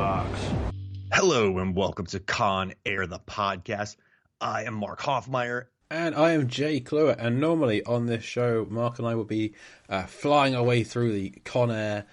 box. Hello and welcome to Con Air, the podcast. I am Mark Hoffmeyer. And I am Jay Cluett, and normally on this show, Mark and I will be flying our way through the Con Air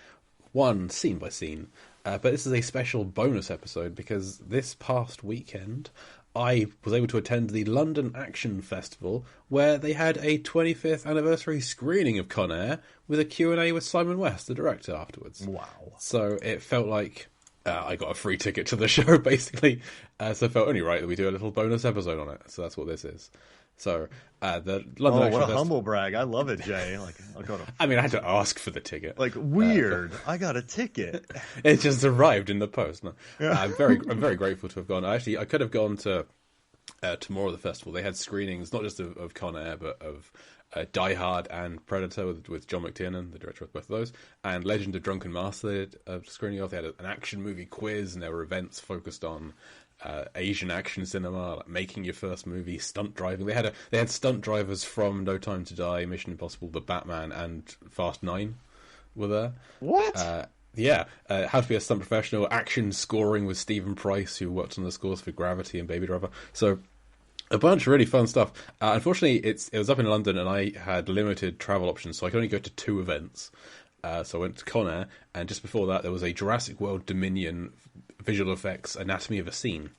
one scene by scene. But this is a special bonus episode because this past weekend I was able to attend the London Action Festival, where they had a 25th anniversary screening of Con Air with a Q&A with Simon West, the director, afterwards. Wow. So it felt like I got a free ticket to the show, basically. So it felt only right that we do a little bonus episode on it. So that's what this is. So the London Action Festival. Humble brag. I love it, Jay. I mean, I had to ask for the ticket. Weird. I got a ticket. It just arrived in the post. No. Yeah. I'm very grateful to have gone. Actually, I could have gone to more of the festival. They had screenings not just of Con Air, but of Die Hard and Predator with John McTiernan, the director of both of those, and Legend of Drunken Master. They had a screening of. They had an action movie quiz, and there were events focused on Asian action cinema, like making your first movie, stunt driving. They had stunt drivers from No Time to Die, Mission Impossible, The Batman, and Fast 9 were there. What? Yeah, How to Be a Stunt Professional, action scoring with Stephen Price, who worked on the scores for Gravity and Baby Driver. So a bunch of really fun stuff. Unfortunately, it was up in London, and I had limited travel options, so I could only go to 2 events. So I went to Con Air, and just before that, there was a Jurassic World Dominion visual effects Anatomy of a Scene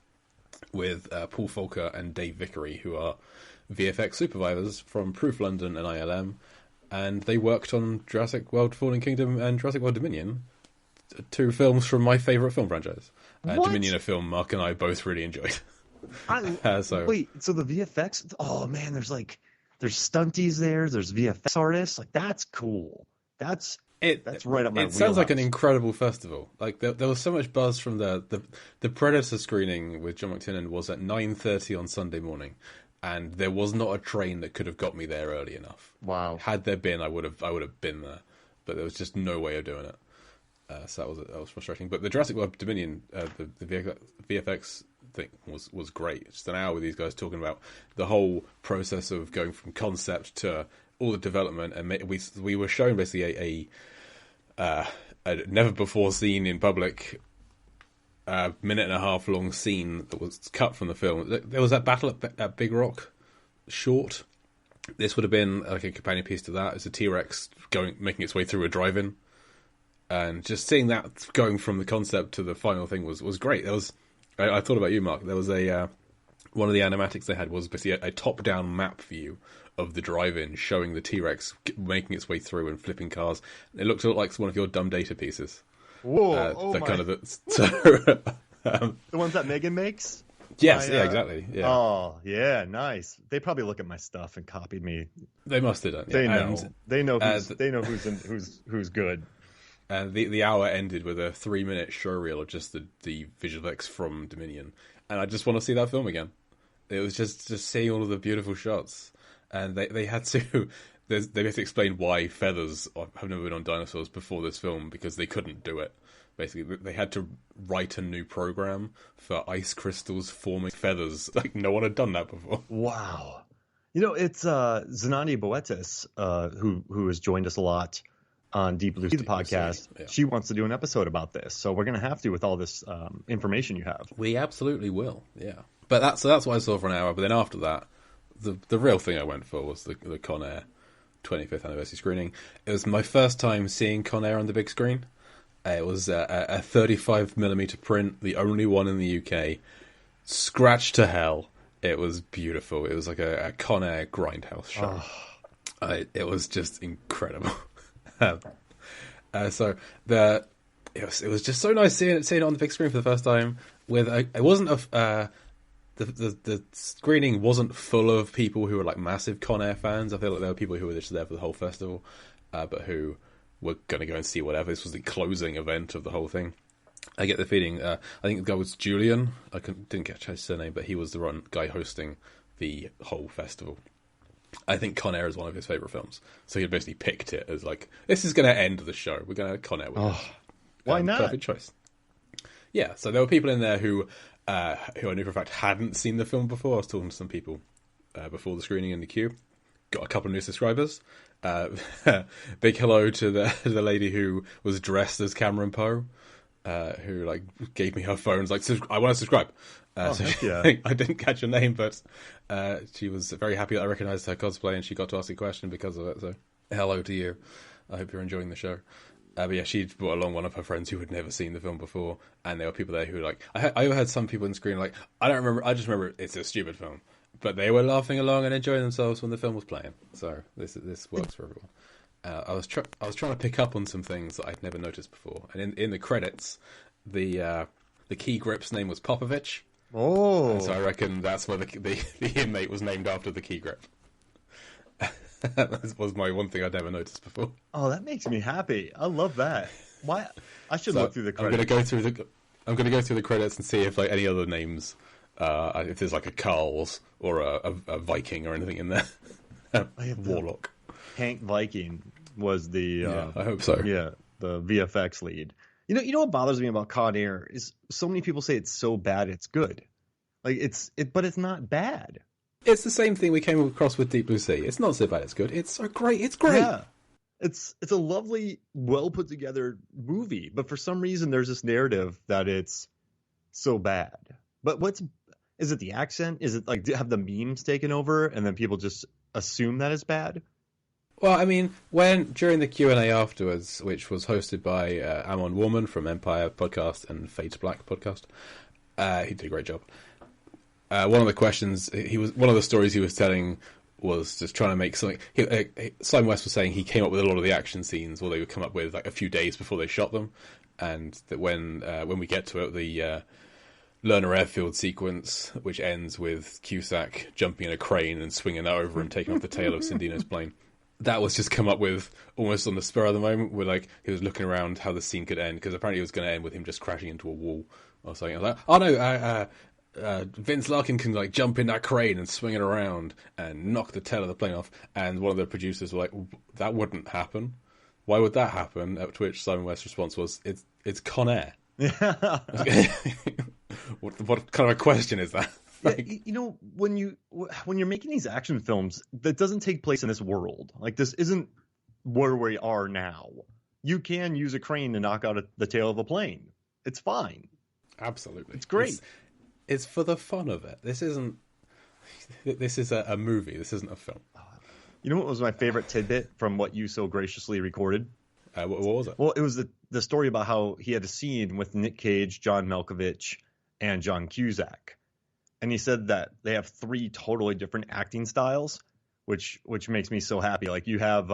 with Paul Folker and Dave Vickery, who are VFX supervisors from Proof London and ILM, and they worked on Jurassic World Fallen Kingdom and Jurassic World Dominion, 2 films from my favourite film franchise. Dominion, a film Mark and I both really enjoyed. Wait, so the VFX? Oh man, there's stunties there. There's VFX artists. That's cool. That's right up my wheelhouse. It sounds like an incredible festival. There was so much buzz from the Predator screening with John McTiernan was at 9:30 on Sunday morning, and there was not a train that could have got me there early enough. Wow. Had there been, I would have been there, but there was just no way of doing it. So that was frustrating. But the Jurassic World Dominion, the VFX thing was great. Just an hour with these guys talking about the whole process of going from concept to all the development, and we were shown basically a never before seen in public minute and a half long scene that was cut from the film. There was that battle at Big Rock short. This would have been like a companion piece to that. It's a T-Rex making its way through a drive-in, and just seeing that going from the concept to the final thing was great. I thought about you, Mark. There was one of the animatics they had was basically a top-down map view of the drive-in showing the T-Rex making its way through and flipping cars. It looked like one of your dumb data pieces. Whoa! The ones that Megan makes? Yes, yeah, exactly. Yeah. Oh, yeah, nice. They probably look at my stuff and copied me. They must have done. Yeah. They know who's good. And the hour ended with a 3-minute showreel of just the visual effects from Dominion, and I just want to see that film again. It was just seeing all of the beautiful shots, and they had to. They basically explained why feathers have never been on dinosaurs before this film, because they couldn't do it. Basically, they had to write a new program for ice crystals forming feathers. No one had done that before. Wow. It's Zanani Boetis, who has joined us a lot on Deep Blue Sea, the podcast. Yeah. She wants to do an episode about this, so we're going to have to with all this information you have. We absolutely will, yeah. But that's what I saw for an hour. But then after that, the real thing I went for was the Con Air 25th anniversary screening. It was my first time seeing Con Air on the big screen. It was a 35mm print, the only one in the UK. Scratched to hell. It was beautiful. It was like a Con Air grindhouse show. Oh. It was just incredible. So it was just so nice seeing it on the big screen for the first time. It wasn't the screening wasn't full of people who were like massive Con Air fans. I feel like there were people who were just there for the whole festival, but who were going to go and see whatever. This was the closing event of the whole thing. I get the feeling. I think the guy was Julian. I didn't catch his surname, but he was the guy hosting the whole festival. I think Con Air is one of his favourite films, so he basically picked it as this is going to end the show. We're going to Con Air with it. Why not? Perfect choice. Yeah, so there were people in there who I knew for a fact hadn't seen the film before. I was talking to some people before the screening in the queue. Got a couple of new subscribers. Big hello to the lady who was dressed as Cameron Poe. who like gave me her phone. Like, I want to subscribe. I didn't catch her name, but she was very happy that I recognised her cosplay, and she got to ask a question because of it. So, hello to you. I hope you're enjoying the show. But yeah, she brought along one of her friends who had never seen the film before, and there were people there who like I overheard some people on screen like, I don't remember. I just remember it's a stupid film, but they were laughing along and enjoying themselves when the film was playing. So this works for everyone. I was trying to pick up on some things that I'd never noticed before, and in the credits, the key grip's name was Popovich. Oh, and so I reckon that's where the inmate was named after the key grip. That was my one thing I'd never noticed before. Oh, that makes me happy. I love that. Why? I should look through the credits. I'm gonna go through the credits and see if like any other names, if there's like a Carl's or a Viking or anything in there. Warlock. Hank Viking was the. I hope so. Yeah, the VFX lead. You know what bothers me about Con Air is so many people say it's so bad it's good, like but it's not bad. It's the same thing we came across with Deep Blue Sea. It's not so bad it's good. It's so great. It's great. Yeah. It's a lovely, well put together movie, but for some reason there's this narrative that it's so bad. But is it the accent? Is it like have the memes taken over and then people just assume that it's bad? Well, I mean, during the Q&A afterwards, which was hosted by Amon Warman from Empire Podcast and Fades Black Podcast, he did a great job. One of the questions one of the stories he was telling was just trying to make something. Simon West was saying he came up with a lot of the action scenes, or they would come up with like a few days before they shot them, and that when we get to it, the Lerner Airfield sequence, which ends with Cusack jumping in a crane and swinging that over and taking off the tail of Cindino's plane. That was just come up with almost on the spur of the moment, where like he was looking around how the scene could end, because apparently it was going to end with him just crashing into a wall or something. I was like, oh no, Vince Larkin can like jump in that crane and swing it around and knock the tail of the plane off. And one of the producers were like, that wouldn't happen. Why would that happen? At which Simon West's response was, it's Con Air. Yeah. What kind of a question is that? Like, you know, when you're making these action films, that doesn't take place in this world. Like, this isn't where we are now. You can use a crane to knock out the tail of a plane. It's fine. Absolutely. It's great. It's for the fun of it. This is a movie. This isn't a film. You know what was my favorite tidbit from what you so graciously recorded? What was it? Well, it was the story about how he had a scene with Nick Cage, John Malkovich, and John Cusack. And he said that they have 3 totally different acting styles, which makes me so happy. Like, you have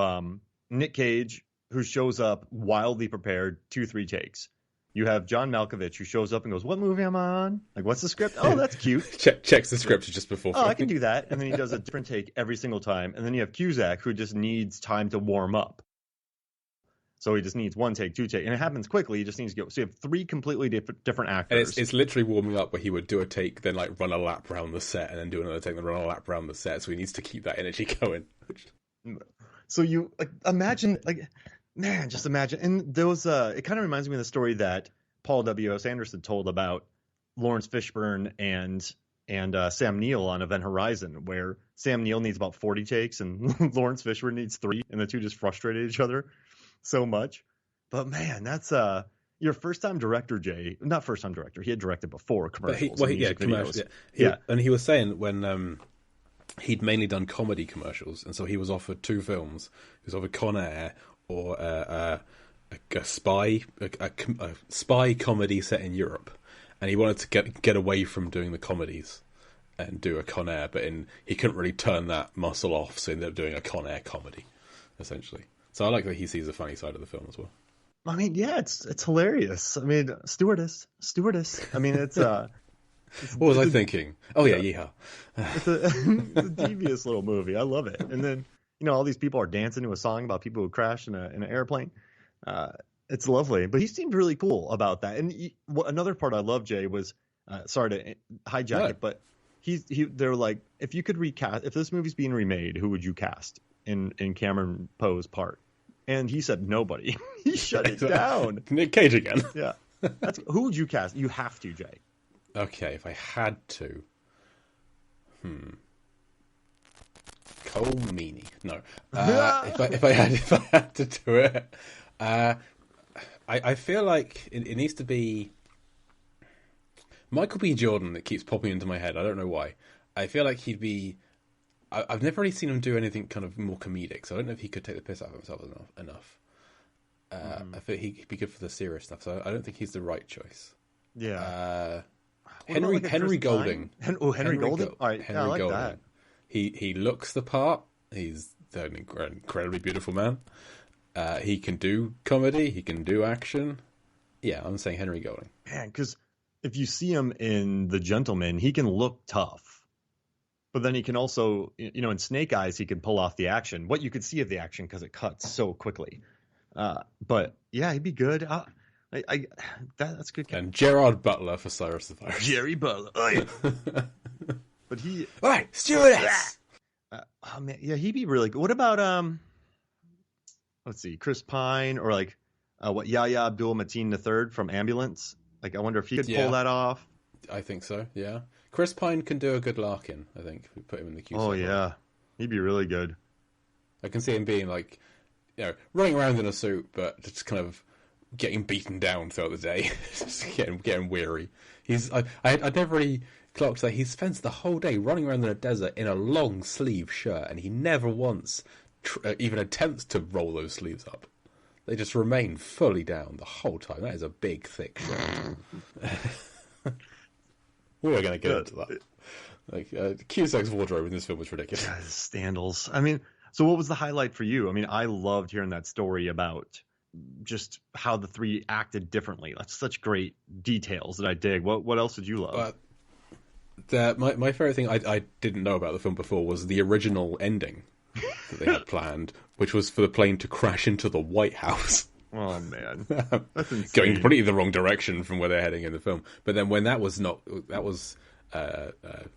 Nick Cage, who shows up wildly prepared, 2-3 takes. You have John Malkovich, who shows up and goes, "What movie am I on? Like, what's the script? Oh, that's cute." Checks the script just before. Oh, I can do that. And then he does a different take every single time. And then you have Cusack, who just needs time to warm up. So he just needs 1 take, 2 take, and it happens quickly. He just needs to go. So you have 3 completely different actors. And it's literally warming up, where he would do a take, then like run a lap around the set, and then do another take, then run a lap around the set. So he needs to keep that energy going. So you imagine, like, man, just imagine. And there was it kind of reminds me of the story that Paul W.S. Anderson told about Lawrence Fishburne and Sam Neill on Event Horizon, where Sam Neill needs about 40 takes and Lawrence Fishburne needs 3, and the two just frustrated each other so much. But man, that's your first time director, Jay. Not first time director. He had directed before commercials. Commercials. Yeah. And he was saying when he'd mainly done comedy commercials, and so he was offered 2 films. He was offered Con Air or a spy comedy set in Europe, and he wanted to get away from doing the comedies and do a Con Air, but he couldn't really turn that muscle off, so he ended up doing a Con Air comedy, essentially. So I like that he sees the funny side of the film as well. I mean, yeah, it's hilarious. I mean, stewardess. I mean, it's what was I thinking? Oh yeah, yeehaw. It's a devious little movie. I love it. And then, you know, all these people are dancing to a song about people who crash in an airplane. It's lovely. But he seemed really cool about that. And another part I love, Jay, was sorry to hijack it, but they're like, if you could recast, if this movie's being remade, who would you cast in Cameron Poe's part? And he said nobody. He shut it down. Nick Cage again. Yeah. Who would you cast? You have to, Jay. Okay, if I had to. Cole Meany. No. If I had to do it, I feel like it needs to be Michael B. Jordan that keeps popping into my head. I don't know why. I feel like he'd be. I've never really seen him do anything kind of more comedic, so I don't know if he could take the piss out of himself enough. I feel he'd be good for the serious stuff, so I don't think he's the right choice. Yeah. Henry Golding. Henry Golding? All right, Henry I like Golding. that. He looks the part. He's an incredibly beautiful man. He can do comedy. He can do action. Yeah, I'm saying Henry Golding. Man, because if you see him in The Gentleman, he can look tough. But then he can also, in Snake Eyes, he can pull off the action. What you could see of the action because it cuts so quickly. But yeah, he'd be good. That's good. And Gerard Butler for Cyrus the Virus. Jerry Butler. Oh, yeah. But all right, stewardess. Oh man, yeah, he'd be really good. What about let's see, Chris Pine or Yahya Abdul-Mateen III from Ambulance? I wonder if he could pull that off. I think so. Yeah, Chris Pine can do a good Larkin. I think we put him in the Cusack. Oh yeah, he'd be really good. I can see him being running around in a suit, but just kind of getting beaten down throughout the day, just getting weary. I'd never really clocked that he spends the whole day running around in a desert in a long sleeve shirt, and he never once even attempts to roll those sleeves up. They just remain fully down the whole time. That is a big, thick shirt. We were going to get into that. Cusack's wardrobe in this film was ridiculous. Yeah, Standals. I mean, so what was the highlight for you? I mean, I loved hearing that story about just how the three acted differently. That's such great details that I dig. What else did you love? My favorite thing I didn't know about the film before was the original ending that they had planned, which was for the plane to crash into the White House. Oh man, that's insane. Going completely the wrong direction from where they're heading in the film. But then when that was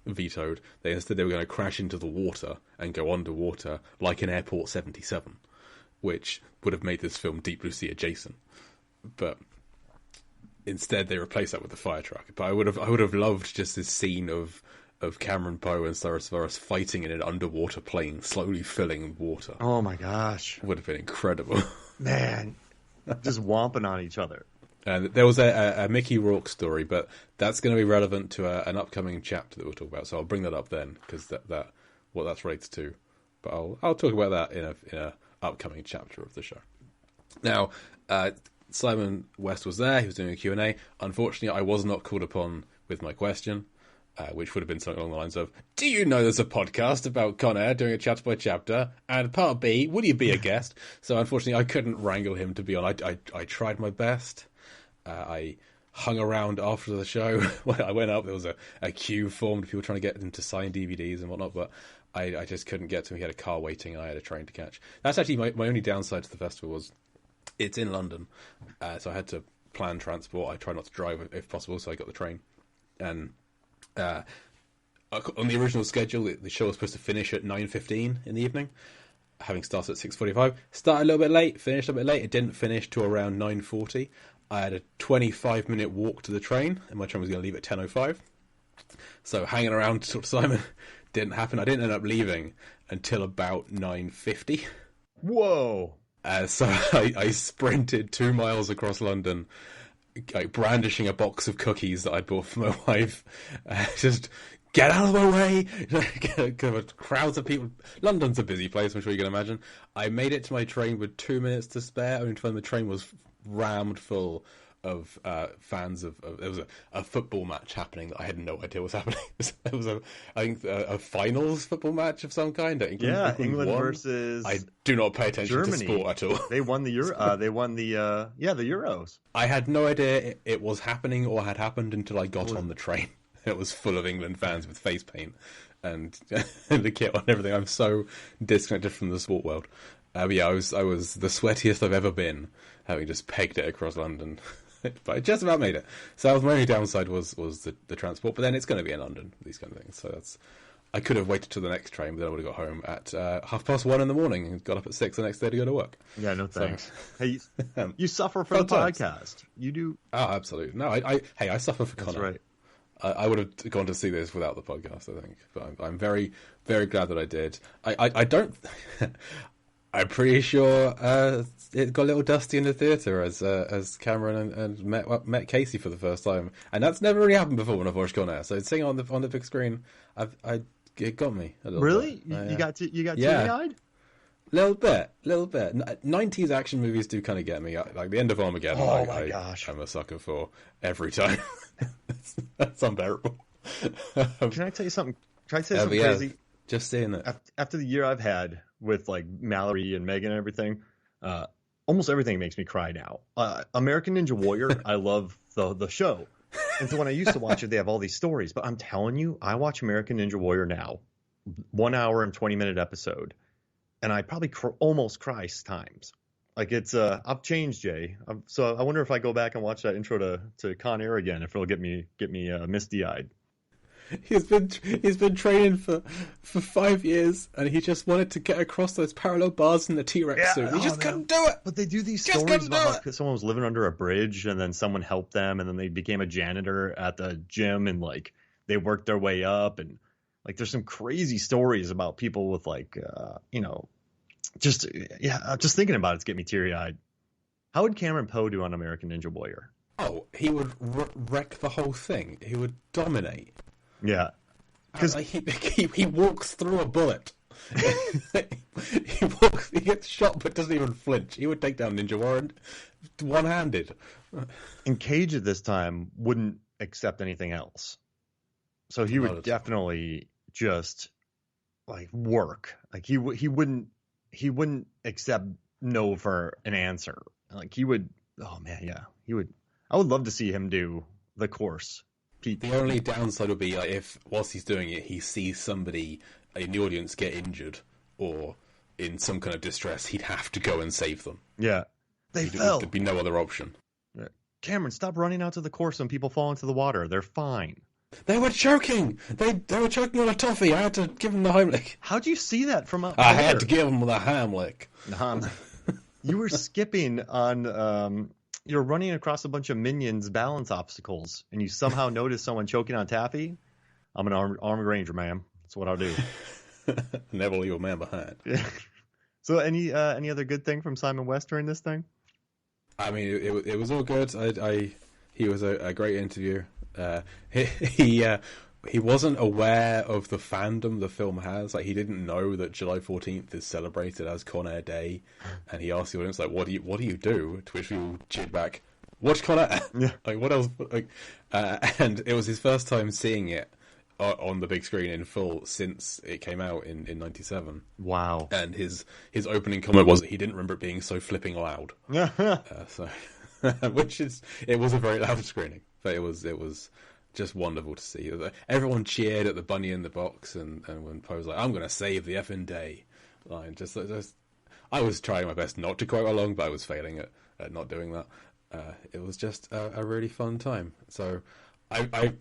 vetoed, they were going to crash into the water and go underwater like an Airport 77, which would have made this film Deep Blue Sea adjacent. But instead, they replaced that with the fire truck. But I would have loved just this scene of Cameron Poe and Cyrus Vavaris fighting in an underwater plane, slowly filling water. Oh my gosh, would have been incredible, man! Just whomping on each other. And there was a Mickey Rourke story, but that's going to be relevant to an upcoming chapter that we'll talk about. So I'll bring that up then, because that what that's related to. But I'll talk about that in a upcoming chapter of the show. Now, Simon West was there. He was doing a Q&A. Unfortunately, I was not called upon with my question, which would have been something along the lines of, do you know there's a podcast about Con Air doing a chapter by chapter? And part B, will you be a guest? So unfortunately, I couldn't wrangle him to be on. I tried my best. I hung around after the show. When I went up, there was a queue formed, people trying to get him to sign DVDs and whatnot, but I just couldn't get to him. He had a car waiting and I had a train to catch. That's actually my only downside to the festival was it's in London, so I had to plan transport. I tried not to drive if possible, so I got the train. And on the original schedule, the show was supposed to finish at 9:15 in the evening, having started at 6:45. Started a little bit late, finished a bit late. It didn't finish till around 9:40. I had a 25-minute walk to the train, and my train was going to leave at 10:05. So hanging around to talk to Simon didn't happen. I didn't end up leaving until about 9:50. Whoa! So I sprinted 2 miles across London, brandishing a box of cookies that I'd bought for my wife. Just get out of my way! Crowds of people. London's a busy place, I'm sure you can imagine. I made it to my train with 2 minutes to spare. I mean, the train was rammed full of fans of there was a football match happening that I had no idea was happening. It was a finals football match of some kind. England versus. I do not pay attention Germany. to sport at all. They won the Euro. They won the Euros. I had no idea it was happening or had happened until I got on the train. It was full of England fans with face paint and the kit on everything. I'm so disconnected from the sport world. But yeah, I was the sweatiest I've ever been, having just pegged it across London. But I just about made it. So that was my only downside was the transport. But then it's going to be in London, these kind of things. So I could have waited till the next train, but then I would have got home at 1:30 in the morning and got up at 6 the next day to go to work. Yeah, no thanks. So, hey, you suffer for the podcast. You do. Oh, absolutely. No, I suffer for Connor. That's right. I would have gone to see this without the podcast, I think. But I'm very, very glad that I did. I don't... I'm pretty sure it got a little dusty in the theatre as Cameron and met Casey for the first time, and that's never really happened before when I've watched Con Air. So seeing it on the big screen, it got me a little really? bit. You got teary-eyed? Little bit. 90s action movies do kind of get me. Like the end of Armageddon. Oh my gosh, I'm a sucker for every time. That's unbearable. Can I tell you something? Can I tell you something crazy? Just saying it. After the year I've had with like Mallory and Megan and everything, almost everything makes me cry now. American Ninja Warrior, I love the show. And so when I used to watch it, they have all these stories. But I'm telling you, I watch American Ninja Warrior now, 1 hour and 20-minute episode, and I probably almost cry times. Like it's I've changed, Jay. So I wonder if I go back and watch that intro to Con Air again, if it'll get me misty-eyed. He's been training for 5 years, and he just wanted to get across those parallel bars in the T-Rex suit. He just couldn't do it. But they do these stories about how someone was living under a bridge, and then someone helped them, and then they became a janitor at the gym, and like they worked their way up, and like there's some crazy stories about people with like just thinking about it's getting me teary-eyed. How would Cameron Poe do on American Ninja Warrior? Oh, he would wreck the whole thing. He would dominate. Yeah, because he walks through a bullet. he gets shot but doesn't even flinch. He would take down Ninja Warrior one-handed. And Cage at this time wouldn't accept anything else, so he would definitely just like work. Like he wouldn't accept no for an answer. Like he would. Oh man, yeah, he would. I would love to see him do the course. The only downside would be like if, whilst he's doing it, he sees somebody in the audience get injured or in some kind of distress, he'd have to go and save them. Yeah. Fell. There'd be no other option. Cameron, stop running out to the course when people fall into the water. They're fine. They were choking. They were choking on a toffee. I had to give them the Heimlich. How'd you see that from up I had to give them the Heimlich. You were skipping on... You're running across a bunch of minions' balance obstacles, and you somehow notice someone choking on taffy. I'm an armed ranger, ma'am. That's what I'll do. Never leave a man behind. Yeah. So, any other good thing from Simon West during this thing? I mean, it was all good. He was a great interview. He wasn't aware of the fandom the film has. Like, he didn't know that July 14th is celebrated as Con Air Day, and he asked the audience, like, "What do you do?" To which we all cheered back, "Watch Con Air." Yeah. Like, what else? Like, and it was his first time seeing it on the big screen in full since it came out in '97. Wow! And his opening comment was that he didn't remember it being so flipping loud. So, it was a very loud screening, but it was just wonderful to see. Everyone cheered at the bunny in the box, and when Poe was like, "I'm going to save the effing day," line. Just I was trying my best not to quote along, but I was failing at not doing that. It was just a really fun time. So I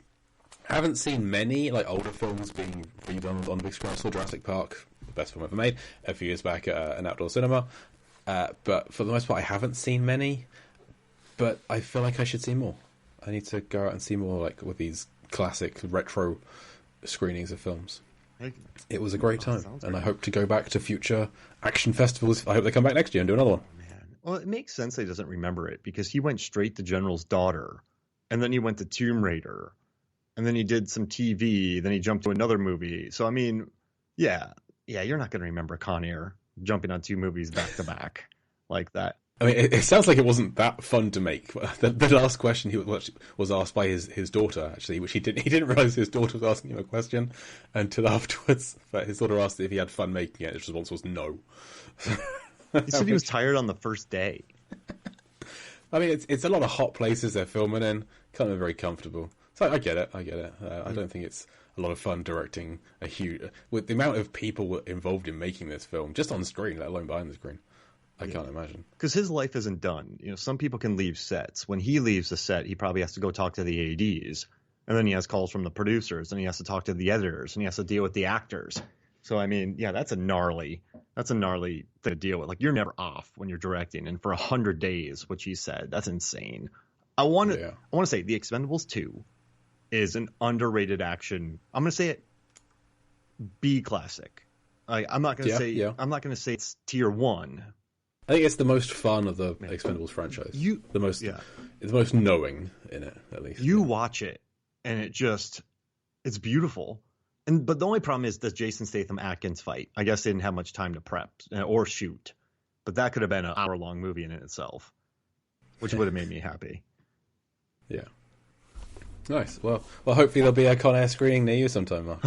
haven't seen many like older films being redone on the big screen. I saw Jurassic Park, the best film ever made, a few years back at an outdoor cinema. But for the most part, I haven't seen many. But I feel like I should see more. I need to go out and see more, like with these classic retro screenings of films. It was a great time, and I hope to go back to future action festivals. I hope they come back next year and do another one. Oh, man. Well, it makes sense that he doesn't remember it, because he went straight to General's Daughter, and then he went to Tomb Raider, and then he did some TV, then he jumped to another movie. So, I mean, yeah, you're not going to remember Con Air jumping on 2 movies back to back like that. I mean, it sounds like it wasn't that fun to make. The last question he was asked by his daughter, actually, which he didn't realize his daughter was asking him a question until afterwards. But his daughter asked if he had fun making it. His response was no. He said he was tired on the first day. I mean, it's a lot of hot places they're filming in. Kind of very comfortable. So I get it. I don't think it's a lot of fun directing a huge... With the amount of people involved in making this film, just on screen, let alone behind the screen. I can't imagine. Because his life isn't done. You know, some people can leave sets. When he leaves the set, he probably has to go talk to the ADs. And then he has calls from the producers. And he has to talk to the editors. And he has to deal with the actors. So, I mean, yeah, that's a gnarly thing to deal with. Like, you're never off when you're directing. And for 100 days, which he said, that's insane. I want to say The Expendables 2 is an underrated action. I'm going to say it, B classic. I'm not going to say I'm not going to say it's tier 1. I think it's the most fun of the Expendables franchise. The most knowing in it, at least. You watch it, and it's beautiful. But the only problem is the Jason Statham Atkins fight. I guess they didn't have much time to prep or shoot, but that could have been an hour-long movie in itself, which would have made me happy. Yeah. Nice. Well, hopefully there'll be a Con Air screening near you sometime, Mark.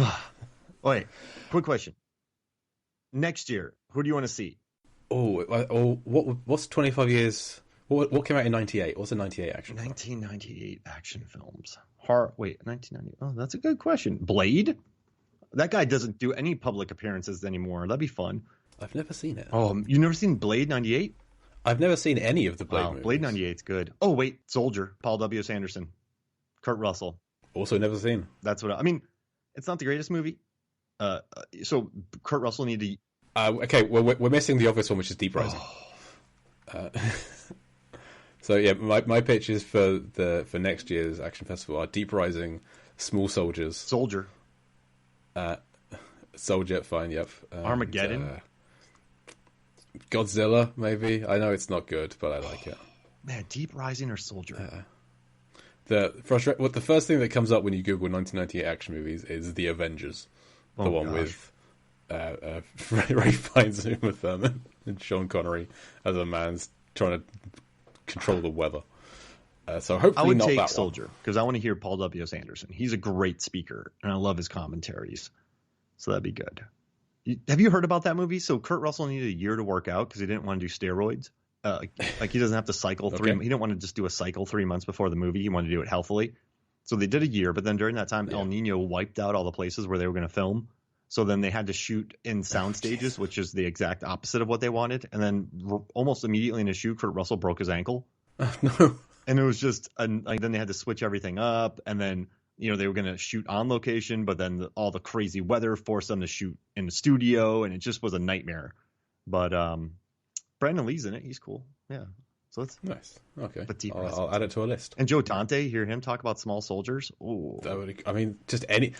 Wait, quick question. Next year, who do you want to see? What's 25 years? What came out in 98? What's a 98 action film? 1998 action films. 1990. Oh, that's a good question. Blade? That guy doesn't do any public appearances anymore. That'd be fun. I've never seen it. Oh, you've never seen Blade 98? I've never seen any of the Blade movies. Blade 98's good. Oh, wait. Soldier. Paul W. Sanderson. Kurt Russell. Also never seen. That's what I mean. It's not the greatest movie. So Kurt Russell need to... okay, well, we're missing the obvious one, which is Deep Rising. So yeah, my pitches for next year's Action Festival are Deep Rising, Small Soldiers, Soldier, fine, yep, Armageddon, Godzilla, maybe. I know it's not good, but I like it. Man, Deep Rising or Soldier? The first thing that comes up when you Google 1998 action movies is The Avengers, the one with Ray Fiennes, Uma Thurman, and Sean Connery as a man's trying to control the weather. So hopefully I would not take that Soldier because I want to hear Paul W. Sanderson. He's a great speaker, and I love his commentaries. So that'd be good. Have you heard about that movie? So Kurt Russell needed a year to work out because he didn't want to do steroids. Like he doesn't have to cycle 3. He didn't want to just do a cycle 3 months before the movie. He wanted to do it healthily. So they did a year, but then during that time, El Nino wiped out all the places where they were going to film. So then they had to shoot in sound stages, which is the exact opposite of what they wanted. And then almost immediately in the shoot, Kurt Russell broke his ankle. No. And it was just then they had to switch everything up. And then, they were going to shoot on location, but then all the crazy weather forced them to shoot in the studio. And it just was a nightmare. But Brandon Lee's in it. He's cool. Yeah. So it's nice. Okay. But I'll add it to a list. And Joe Dante, hear him talk about Small Soldiers. Ooh. Just any.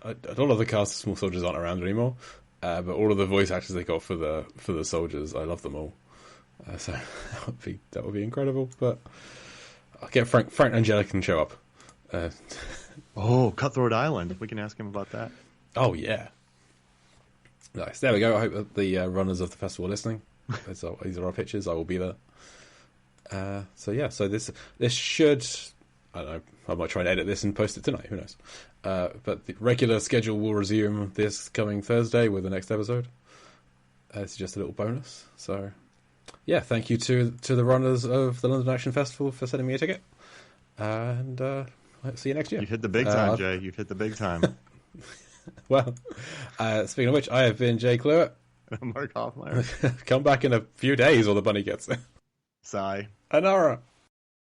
A lot of the cast of Small Soldiers aren't around anymore, but all of the voice actors they got for the soldiers, I love them all. So that would be incredible. But I'll get Frank Angelica can show up. Cutthroat Island. We can ask him about that. Oh yeah. Nice. There we go. I hope that the runners of the festival are listening. These are our pitches. I will be there. So this should, I don't know, I might try and edit this and post it tonight, who knows. But the regular schedule will resume this coming Thursday with the next episode. It's just a little bonus. So yeah, thank you to the runners of the London Action Festival for sending me a ticket. And I'll see you next year. You've hit the big time, Jay. You've hit the big time. Well, speaking of which, I have been Jay Cluett. Mark Hoffmeyer. Come back in a few days or the bunny gets there. Sigh. Anara.